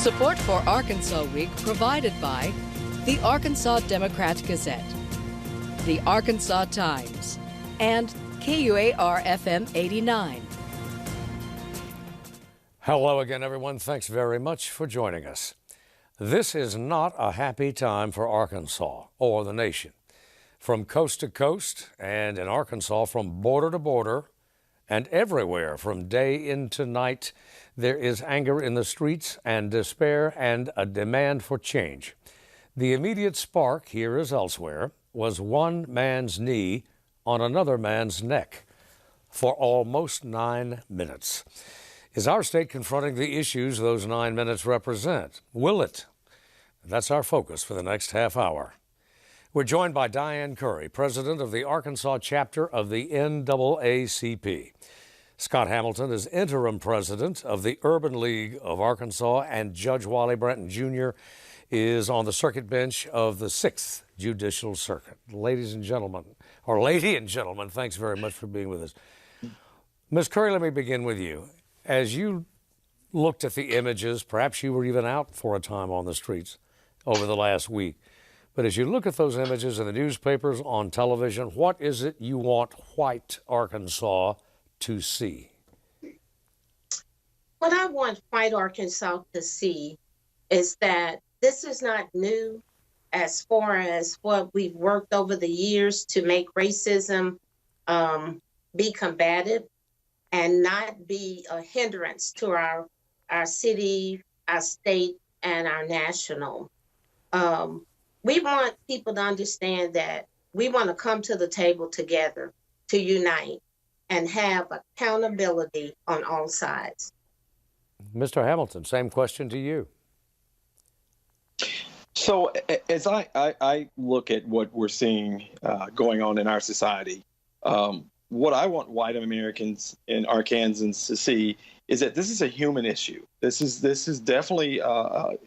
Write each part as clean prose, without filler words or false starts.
Support for Arkansas Week provided by the Arkansas Democrat-Gazette, the Arkansas Times, and KUAR-FM 89. Hello again, everyone. Thanks very much for joining us. This is not a happy time for Arkansas or the nation. From coast to coast and in Arkansas from border to border and everywhere from day into night, there is anger in the streets and despair and a demand for change. The immediate spark, here as elsewhere, was one man's knee on another man's neck for almost 9 minutes. Is our state confronting the issues those 9 minutes represent? Will it? That's our focus for the next half hour. We're joined by Dianne Curry, president of the Arkansas chapter of the NAACP. Scott Hamilton is interim president of the Urban League of Arkansas, and Judge Wiley Branton Jr. is on the circuit bench of the 6th Judicial Circuit. Ladies and gentlemen, or lady and gentlemen, thanks very much for being with us. Ms. Curry, let me begin with you. As you looked at the images, perhaps you were even out for a time on the streets over the last week, but as you look at those images in the newspapers, on television, what is it you want white Arkansas to see? What I want white Arkansas to see is that this is not new as far as what we've worked over the years to make racism be combative and not be a hindrance to our city, our state, and our national. We want people to understand that we want to come to the table together to unite and have accountability on all sides. Mr. Hamilton, same question to you. So as I look at what we're seeing going on in our society, what I want white Americans and Arkansans to see is that this is a human issue. This is definitely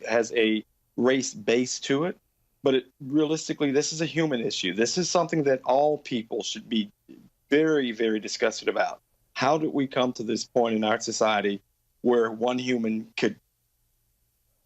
has a race base to it, but realistically, this is a human issue. This is something that all people should be very, very disgusted about. How did we come to this point in our society where one human could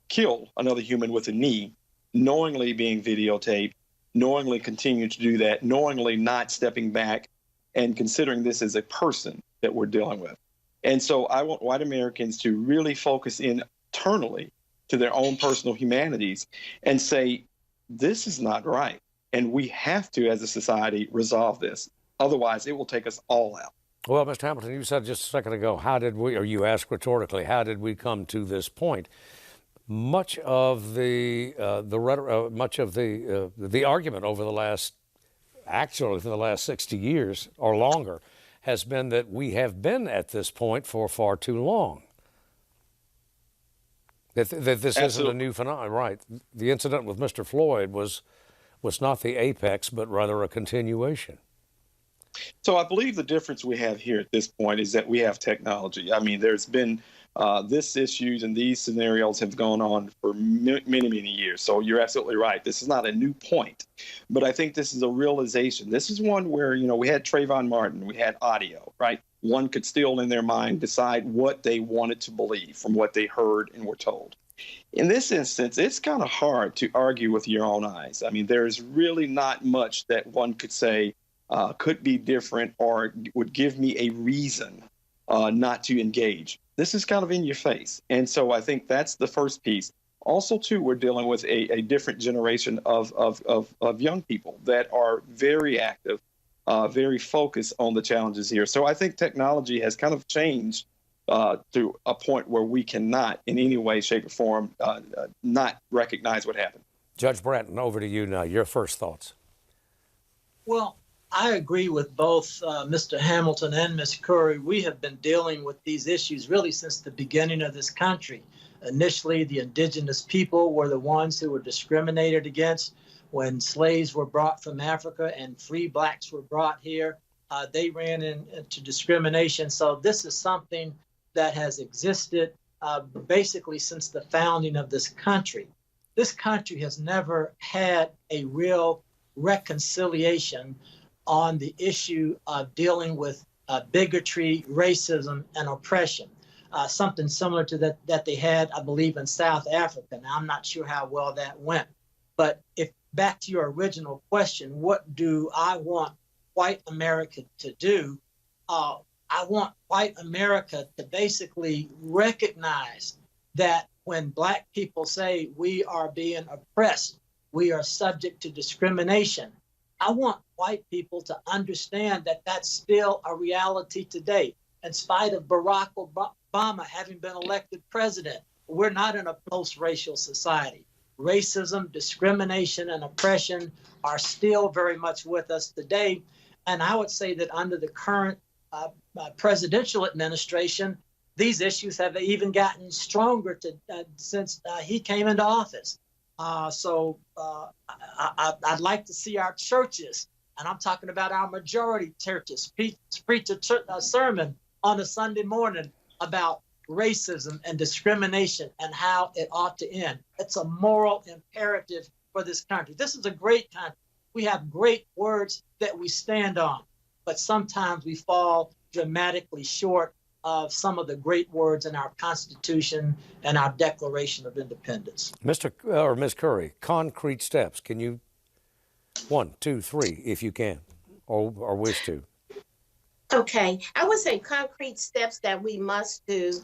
kill another human with a knee, knowingly being videotaped, knowingly continue to do that, knowingly not stepping back and considering this as a person that we're dealing with? And so I want white Americans to really focus internally to their own personal humanities and say, this is not right. And we have to, as a society, resolve this. Otherwise, it will take us all out. Well, Mr. Hamilton, you said just a second ago, how did we, or you asked rhetorically, how did we come to this point? Much of the argument over the last, actually for the last 60 years or longer, has been that we have been at this point for far too long. That this isn't a new phenomenon, right? The incident with Mr. Floyd was not the apex, but rather a continuation. So I believe the difference we have here at this point is that we have technology. I mean, there's been this issues and these scenarios have gone on for many, many years. So you're absolutely right. This is not a new point, but I think this is a realization. This is one where, we had Trayvon Martin, we had audio, right? One could still in their mind decide what they wanted to believe from what they heard and were told. In this instance, it's kind of hard to argue with your own eyes. I mean, there's really not much that one could say could be different or would give me a reason not to engage. This is kind of in your face. And so I think that's the first piece. Also, too, we're dealing with a different generation of young people that are very active, very focused on the challenges here. So I think technology has kind of changed to a point where we cannot in any way, shape, or form not recognize what happened. Judge Branton, over to you now. Your first thoughts. Well, I agree with both Mr. Hamilton and Ms. Curry. We have been dealing with these issues really since the beginning of this country. Initially, the indigenous people were the ones who were discriminated against when slaves were brought from Africa and free blacks were brought here. They ran into discrimination. So this is something that has existed basically since the founding of this country. This country has never had a real reconciliation on the issue of dealing with bigotry, racism, and oppression. something similar to that they had, I believe, in South Africa. Now, I'm not sure how well that went. But if back to your original question, what do I want white America to do? I want white America to basically recognize that when Black people say we are being oppressed, we are subject to discrimination, I want white people to understand that that's still a reality today. In spite of Barack Obama having been elected president, we're not in a post-racial society. Racism, discrimination, and oppression are still very much with us today. And I would say that under the current presidential administration, these issues have even gotten stronger since he came into office. So I'd like to see our churches, and I'm talking about our majority churches, preach a sermon on a Sunday morning about racism and discrimination and how it ought to end. It's a moral imperative for this country. This is a great country. We have great words that we stand on, but sometimes we fall dramatically short of some of the great words in our Constitution and our Declaration of Independence. Mr. or Ms. Curry, concrete steps. Can you, 1, 2, 3, if you can, or wish to? Okay, I would say concrete steps that we must do.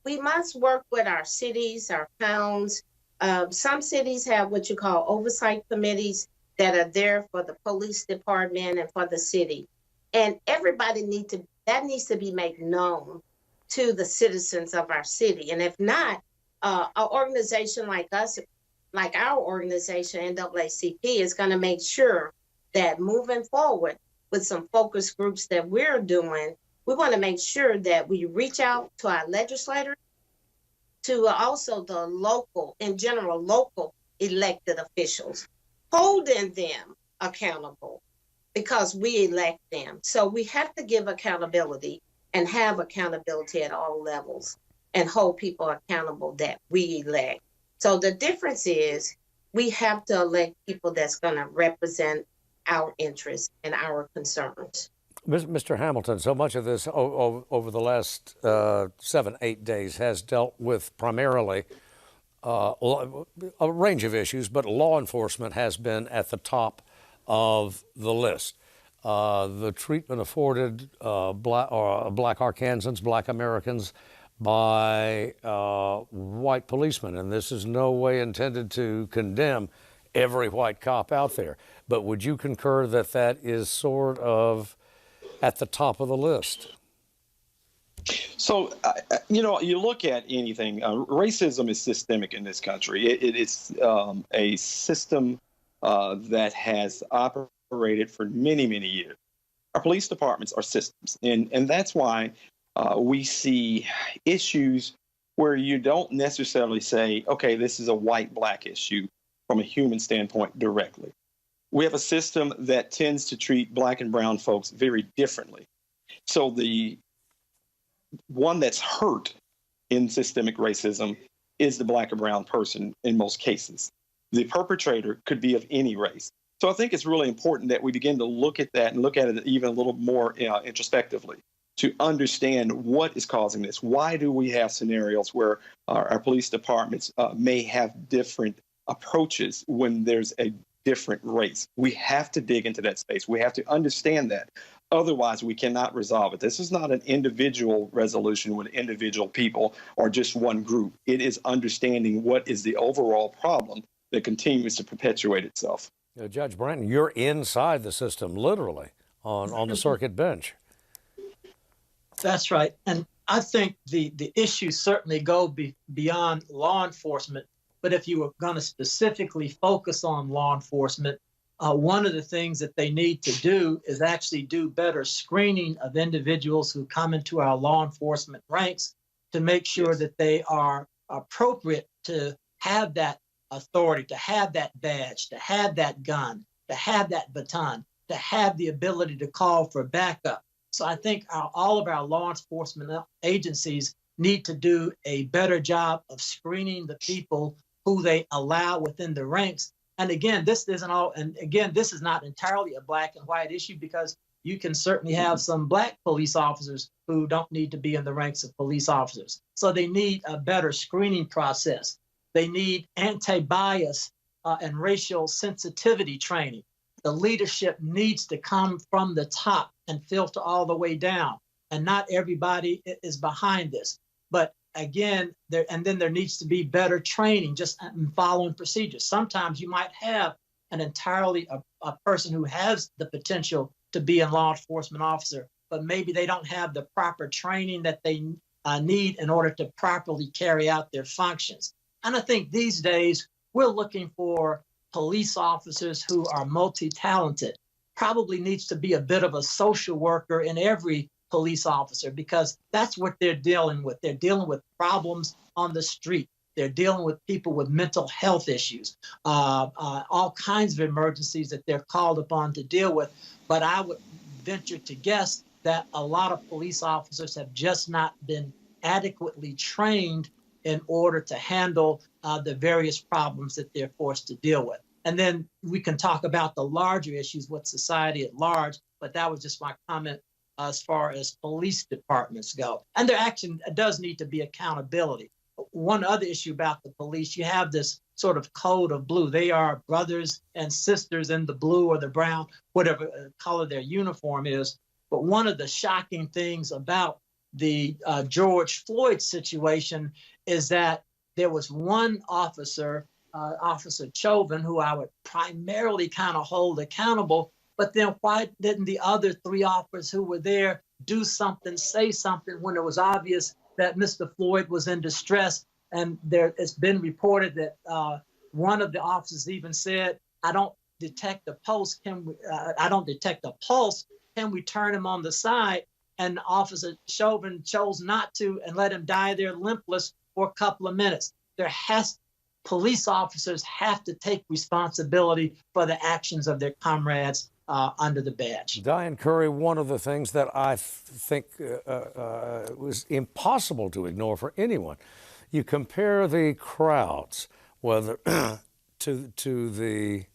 We must work with our cities, our towns. Some cities have what you call oversight committees that are there for the police department and for the city. And everybody needs to be made known to the citizens of our city. And if not, an organization like us, like our organization, NAACP, is going to make sure that moving forward with some focus groups that we're doing, we want to make sure that we reach out to our legislators, to also the local elected officials, holding them accountable because we elect them. So we have to give accountability and have accountability at all levels and hold people accountable that we elect. So the difference is we have to elect people that's going to represent our interests and our concerns. Mr. Hamilton, so much of this over the last 7-8 days has dealt with primarily a range of issues, but law enforcement has been at the top of the list. The treatment afforded black Arkansans, black Americans by white policemen, and this is no way intended to condemn every white cop out there. But would you concur that that is sort of at the top of the list? So, you look at anything, racism is systemic in this country. It's a system that has operated for many, many years. Our police departments are systems, and that's why we see issues where you don't necessarily say, okay, this is a white-black issue from a human standpoint directly. We have a system that tends to treat black and brown folks very differently. So the one that's hurt in systemic racism is the black or brown person in most cases. The perpetrator could be of any race. So I think it's really important that we begin to look at that and look at it even a little more introspectively to understand what is causing this. Why do we have scenarios where our police departments may have different approaches when there's a different race? We have to dig into that space. We have to understand that. Otherwise, we cannot resolve it. This is not an individual resolution with individual people or just one group. It is understanding what is the overall problem that continues to perpetuate itself. Judge Branton, you're inside the system, literally, on the circuit bench. That's right. And I think the issues certainly go beyond law enforcement. But if you were going to specifically focus on law enforcement, one of the things that they need to do is actually do better screening of individuals who come into our law enforcement ranks to make sure that they are appropriate to have that authority, to have that badge, to have that gun, to have that baton, to have the ability to call for backup. So I think all of our law enforcement agencies need to do a better job of screening the people who they allow within the ranks. And again, this is not entirely a black and white issue because you can certainly have some black police officers who don't need to be in the ranks of police officers. So they need a better screening process. They need anti-bias and racial sensitivity training. The leadership needs to come from the top and filter all the way down. And not everybody is behind this. But again, there needs to be better training, just following procedures. Sometimes you might have an entirely a person who has the potential to be a law enforcement officer, but maybe they don't have the proper training that they need in order to properly carry out their functions. And I think these days we're looking for police officers who are multi-talented. Probably needs to be a bit of a social worker in every police officer, because that's what they're dealing with. They're dealing with problems on the street. They're dealing with people with mental health issues, all kinds of emergencies that they're called upon to deal with. But I would venture to guess that a lot of police officers have just not been adequately trained in order to handle the various problems that they're forced to deal with. And then we can talk about the larger issues with society at large, but that was just my comment as far as police departments go. And there actually does need to be accountability. One other issue about the police, you have this sort of code of blue. They are brothers and sisters in the blue or the brown, whatever color their uniform is. But one of the shocking things about the George Floyd situation is that there was one officer, Officer Chauvin, who I would primarily kind of hold accountable. But then why didn't the other three officers who were there do something, say something, when it was obvious that Mr. Floyd was in distress? And it's been reported that one of the officers even said, I don't detect a pulse. I don't detect a pulse. Can we turn him on the side? And Officer Chauvin chose not to and let him die there limpless for a couple of minutes. Police officers have to take responsibility for the actions of their comrades under the badge. Dianne Curry, one of the things that I think was impossible to ignore for anyone, you compare the crowds, whether to the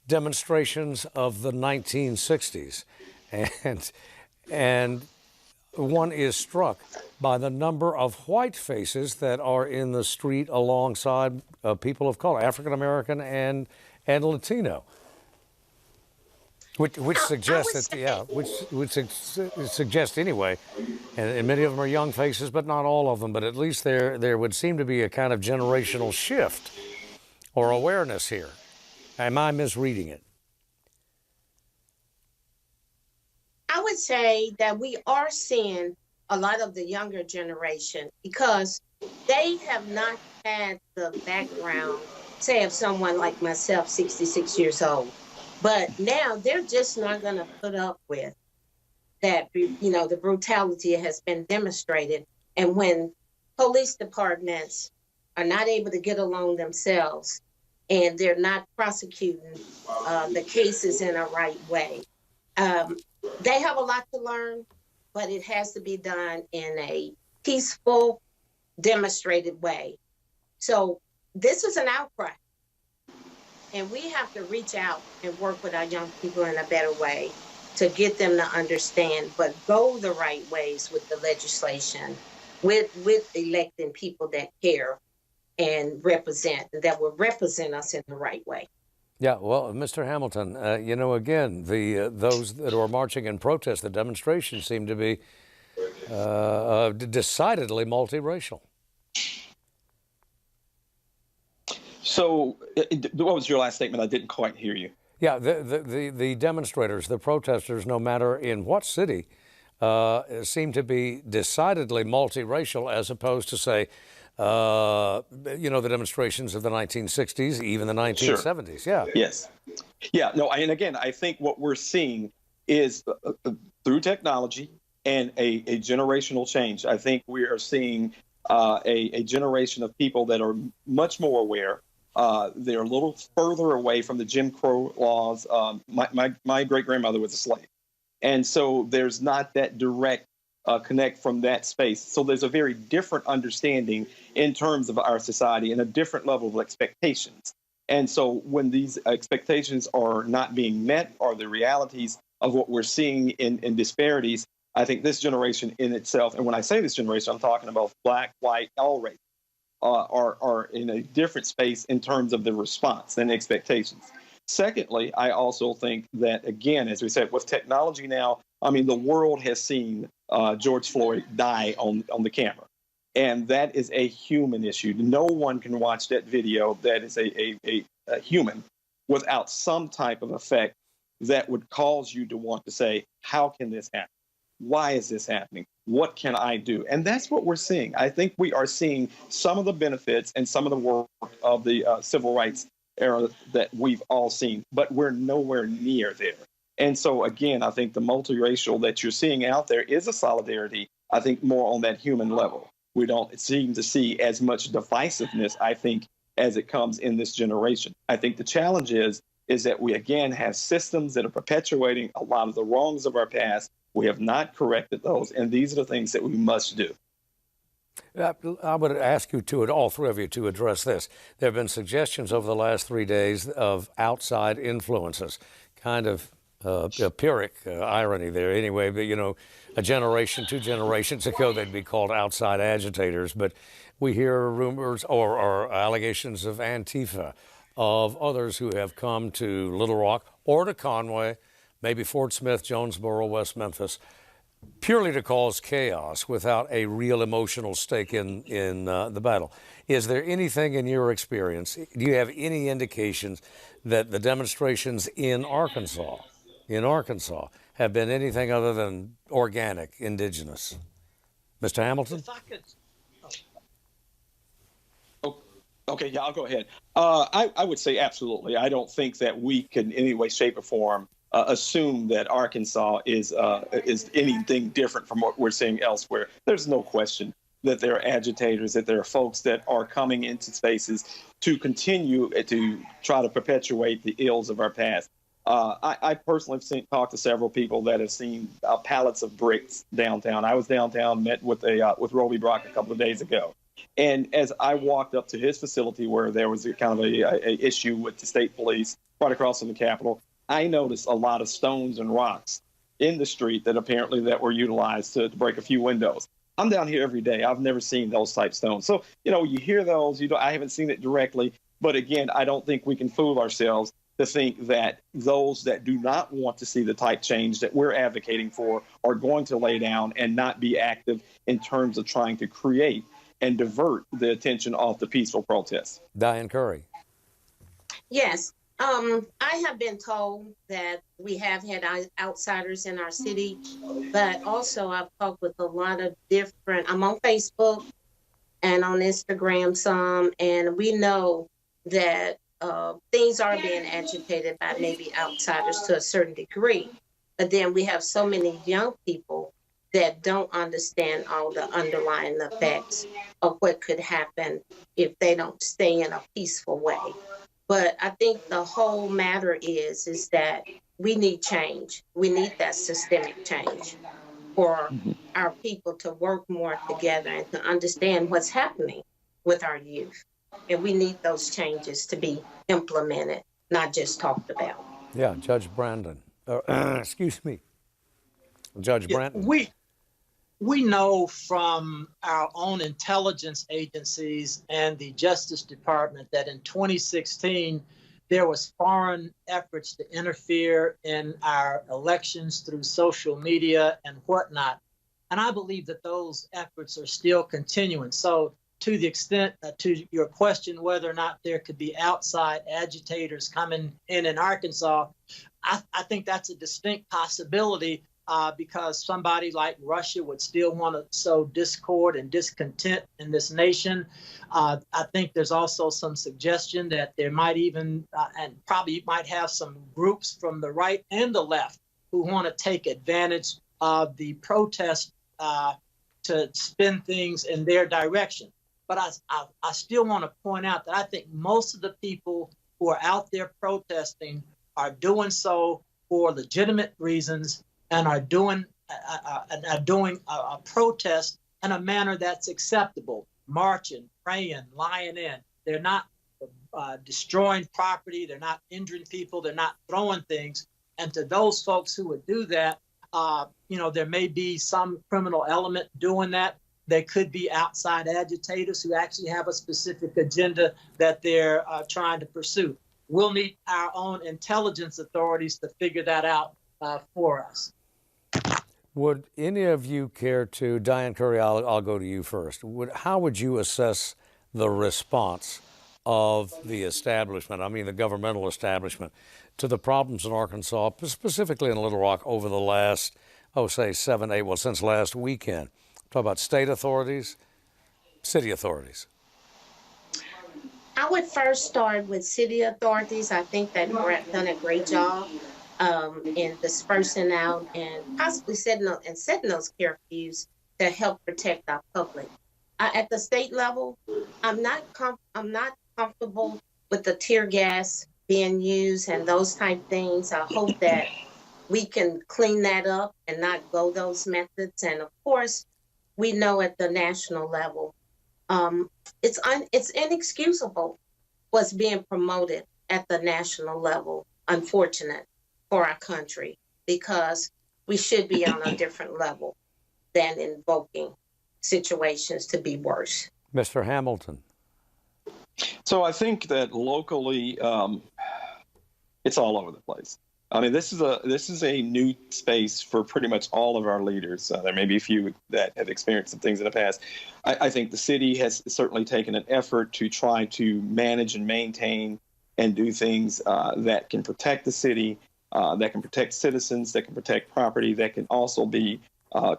demonstrations of the 1960s, and one is struck by the number of white faces that are in the street alongside people of color, African American and Latino. Which suggests that, which suggests anyway, and many of them are young faces, but not all of them. But at least there would seem to be a kind of generational shift or awareness here. Am I misreading it? I would say that we are seeing a lot of the younger generation because they have not had the background, say, of someone like myself, 66 years old. But now they're just not going to put up with that, the brutality has been demonstrated. And when police departments are not able to get along themselves and they're not prosecuting the cases in a right way, they have a lot to learn, but it has to be done in a peaceful, demonstrated way. So this is an outcry. And we have to reach out and work with our young people in a better way to get them to understand, but go the right ways with the legislation, with electing people that care and that will represent us in the right way. Yeah, well, Mr. Hamilton, again, those that are marching in protest, the demonstrations seem to be decidedly multiracial. So what was your last statement? I didn't quite hear you. Yeah, the demonstrators, the protesters, no matter in what city, seem to be decidedly multiracial as opposed to, say, the demonstrations of the 1960s, even the 1970s. Sure. Yeah. Yes. Yeah. No. And again, I think what we're seeing is through technology and a generational change. I think we are seeing a generation of people that are much more aware. They're a little further away from the Jim Crow laws. My great-grandmother was a slave. And so there's not that direct connect from that space. So there's a very different understanding in terms of our society and a different level of expectations. And so when these expectations are not being met or the realities of what we're seeing in disparities, I think this generation in itself, and when I say this generation, I'm talking about black, white, all races, are in a different space in terms of the response and expectations. Secondly, I also think that, again, as we said, with technology now, I mean, the world has seen George Floyd die on the camera. And that is a human issue. No one can watch that video that is a human without some type of effect that would cause you to want to say, how can this happen? Why is this happening? What can I do? And that's what we're seeing. I think we are seeing some of the benefits and some of the work of the civil rights era that we've all seen, but we're nowhere near there. And so, again, I think the multiracial that you're seeing out there is a solidarity, I think, more on that human level. We don't seem to see as much divisiveness, I think, as it comes in this generation. I think the challenge is that we, again, have systems that are perpetuating a lot of the wrongs of our past. We have not corrected those, and these are the things that we must do. I would ask you to, all three of you, to address this. There have been suggestions over the last 3 days of outside influences, kind of a Pyrrhic irony there anyway, but, you know, a generation, 2 generations ago, they'd be called outside agitators. But we hear rumors or allegations of Antifa, of others who have come to Little Rock or to Conway, maybe Fort Smith, Jonesboro, West Memphis, purely to cause chaos without a real emotional stake in the battle. Is there anything in your experience, do you have any indications that the demonstrations in Arkansas have been anything other than organic, indigenous? Mr. Hamilton? If I could. Okay, yeah, I'll go ahead. I would say absolutely. I don't think that we can in any way, shape, or form assume that Arkansas is anything different from what we're seeing elsewhere. There's no question that there are agitators, that there are folks that are coming into spaces to continue to try to perpetuate the ills of our past. I personally have talked to several people that have seen pallets of bricks downtown. I was downtown, met with Roby Brock a couple of days ago. And as I walked up to his facility where there was a kind of a issue with the state police right across from the Capitol, I noticed a lot of stones and rocks in the street that were utilized to break a few windows. I'm down here every day. I've never seen those type stones. So, you know, you hear those, I haven't seen it directly. But again, I don't think we can fool ourselves to think that those that do not want to see the type change that we're advocating for are going to lay down and not be active in terms of trying to create and divert the attention off the peaceful protests. Dianne Curry. Yes. I have been told that we have had outsiders in our city, but also I've talked with a lot of I'm on Facebook and on Instagram some, and we know that things are being agitated by maybe outsiders to a certain degree. But then we have so many young people that don't understand all the underlying effects of what could happen if they don't stay in a peaceful way. But I think the whole matter is that we need change. We need that systemic change for our people to work more together and to understand what's happening with our youth. And we need those changes to be implemented, not just talked about. Yeah, Judge Branton. Excuse me. Judge Branton. We know from our own intelligence agencies and the Justice Department that in 2016, there was foreign efforts to interfere in our elections through social media and whatnot. And I believe that those efforts are still continuing. So to the extent to your question, whether or not there could be outside agitators coming in Arkansas, I think that's a distinct possibility. Because somebody like Russia would still want to sow discord and discontent in this nation. I think there's also some suggestion that there might even, and probably might have some groups from the right and the left who want to take advantage of the protest to spin things in their direction. But I still want to point out that I think most of the people who are out there protesting are doing so for legitimate reasons and are doing a protest in a manner that's acceptable, marching, praying, lying in. They're not destroying property. They're not injuring people. They're not throwing things. And to those folks who would do that, there may be some criminal element doing that. There could be outside agitators who actually have a specific agenda that they're trying to pursue. We'll need our own intelligence authorities to figure that out for us. Would any of you care to, Dianne Curry, I'll go to you first. How would you assess the response of the establishment, I mean the governmental establishment, to the problems in Arkansas, specifically in Little Rock, over the last, say 7, 8, since last weekend? Talk about state authorities, city authorities. I would first start with city authorities. I think that Brett done a great job in dispersing out and possibly setting those curfews to help protect our public. At the state level, I'm not comfortable with the tear gas being used and those type things. I hope that we can clean that up and not go those methods. And of course, we know at the national level, it's inexcusable what's being promoted at the national level. Unfortunate for our country, because we should be on a different level than invoking situations to be worse. Mr. Hamilton. So I think that locally, it's all over the place. I mean, this is a new space for pretty much all of our leaders. There may be a few that have experienced some things in the past. I think the city has certainly taken an effort to try to manage and maintain and do things that can protect the city, that can protect citizens, that can protect property, that can also be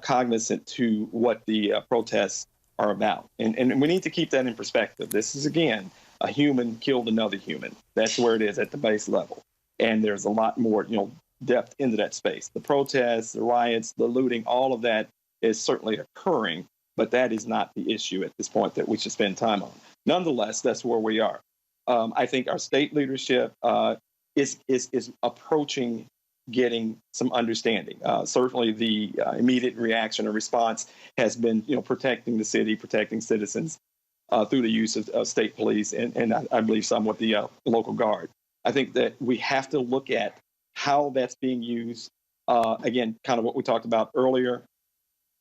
cognizant to what the protests are about. And we need to keep that in perspective. This is, again, a human killed another human. That's where it is at the base level. And there's a lot more, depth into that space. The protests, the riots, the looting, all of that is certainly occurring, but that is not the issue at this point that we should spend time on. Nonetheless, that's where we are. I think our state leadership is approaching getting some understanding. Certainly the immediate reaction or response has been, protecting the city, protecting citizens through the use of state police and I believe some with the local guard. I think that we have to look at how that's being used. Again, kind of what we talked about earlier,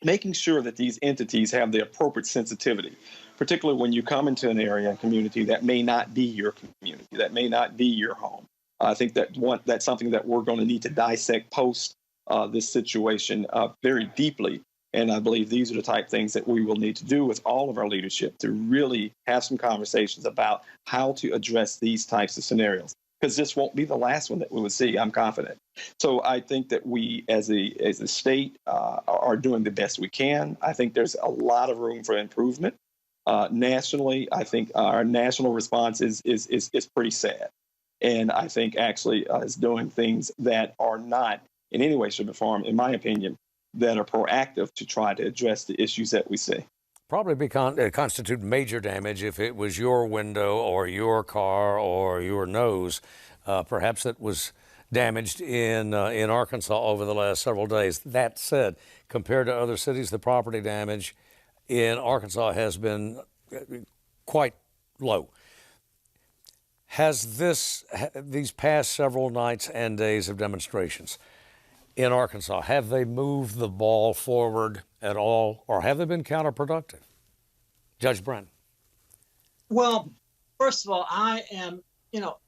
making sure that these entities have the appropriate sensitivity, particularly when you come into an area and community that may not be your community, that may not be your home. I think that's something that we're going to need to dissect post this situation very deeply. And I believe these are the type of things that we will need to do with all of our leadership to really have some conversations about how to address these types of scenarios, because this won't be the last one that we will see. I'm confident. So I think that we as a state are doing the best we can. I think there's a lot of room for improvement. Nationally, I think our national response is pretty sad. And I think actually is doing things that are not in any way, shape, or form, in my opinion, that are proactive to try to address the issues that we see. Probably constitute major damage if it was your window or your car or your nose. Perhaps it was damaged in Arkansas over the last several days. That said, compared to other cities, the property damage in Arkansas has been quite low. Has these past several nights and days of demonstrations in Arkansas, have they moved the ball forward at all, or have they been counterproductive? Judge Branton. Well, first of all, I am,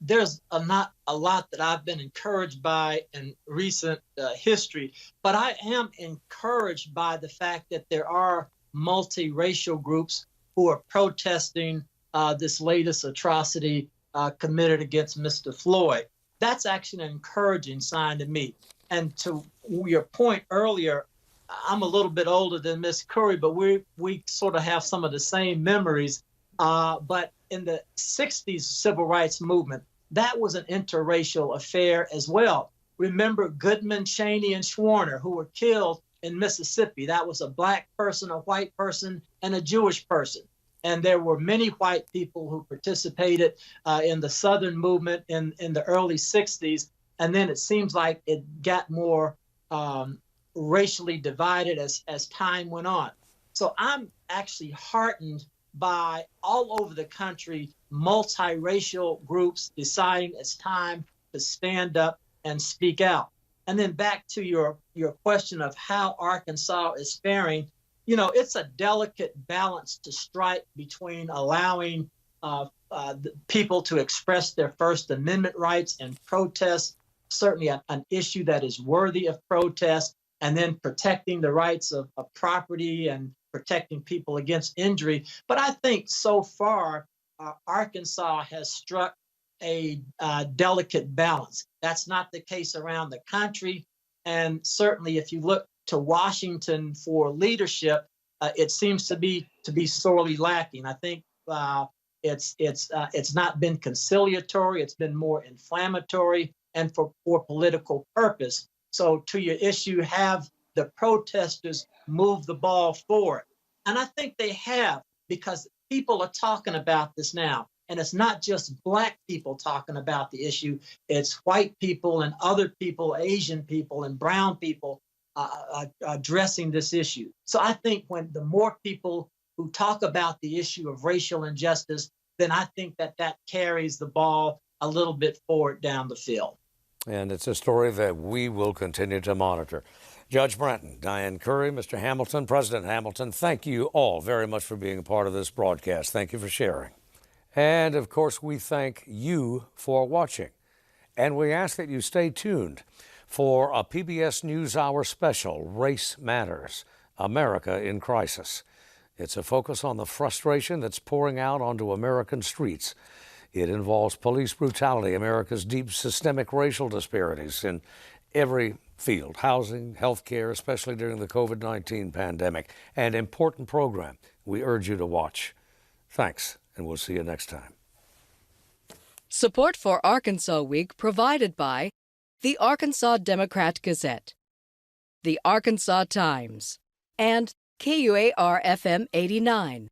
there's not a lot that I've been encouraged by in recent history, but I am encouraged by the fact that there are multiracial groups who are protesting this latest atrocity committed against Mr. Floyd. That's actually an encouraging sign to me. And to your point earlier, I'm a little bit older than Ms. Curry, but we sort of have some of the same memories. But in the 60s civil rights movement, that was an interracial affair as well. Remember Goodman, Cheney, and Schwerner, who were killed in Mississippi. That was a black person, a white person, and a Jewish person. And there were many white people who participated in the Southern movement in the early 60s. And then it seems like it got more racially divided as time went on. So I'm actually heartened by all over the country, multiracial groups deciding it's time to stand up and speak out. And then back to your question of how Arkansas is faring, you know, it's a delicate balance to strike between allowing people to express their First Amendment rights and protest, certainly an issue that is worthy of protest, and then protecting the rights of property and protecting people against injury. But I think so far, Arkansas has struck a delicate balance. That's not the case around the country. And certainly if you look to Washington for leadership, it seems to be sorely lacking. I think it's not been conciliatory. It's been more inflammatory and for political purpose. So to your issue, have the protesters move the ball forward? And I think they have, because people are talking about this now. And it's not just Black people talking about the issue. It's white people and other people, Asian people and brown people addressing this issue. So I think when the more people who talk about the issue of racial injustice, then I think that carries the ball a little bit forward down the field. And it's a story that we will continue to monitor. Judge Branton, Dianne Curry, Mr. Hamilton, President Hamilton, thank you all very much for being a part of this broadcast. Thank you for sharing. And, of course, we thank you for watching. And we ask that you stay tuned for a PBS NewsHour special, Race Matters, America in Crisis. It's a focus on the frustration that's pouring out onto American streets. It involves police brutality, America's deep systemic racial disparities in every field, housing, healthcare, especially during the COVID-19 pandemic, an important program we urge you to watch. Thanks, and we'll see you next time. Support for Arkansas Week provided by the Arkansas Democrat-Gazette, the Arkansas Times, and KUAR-FM 89.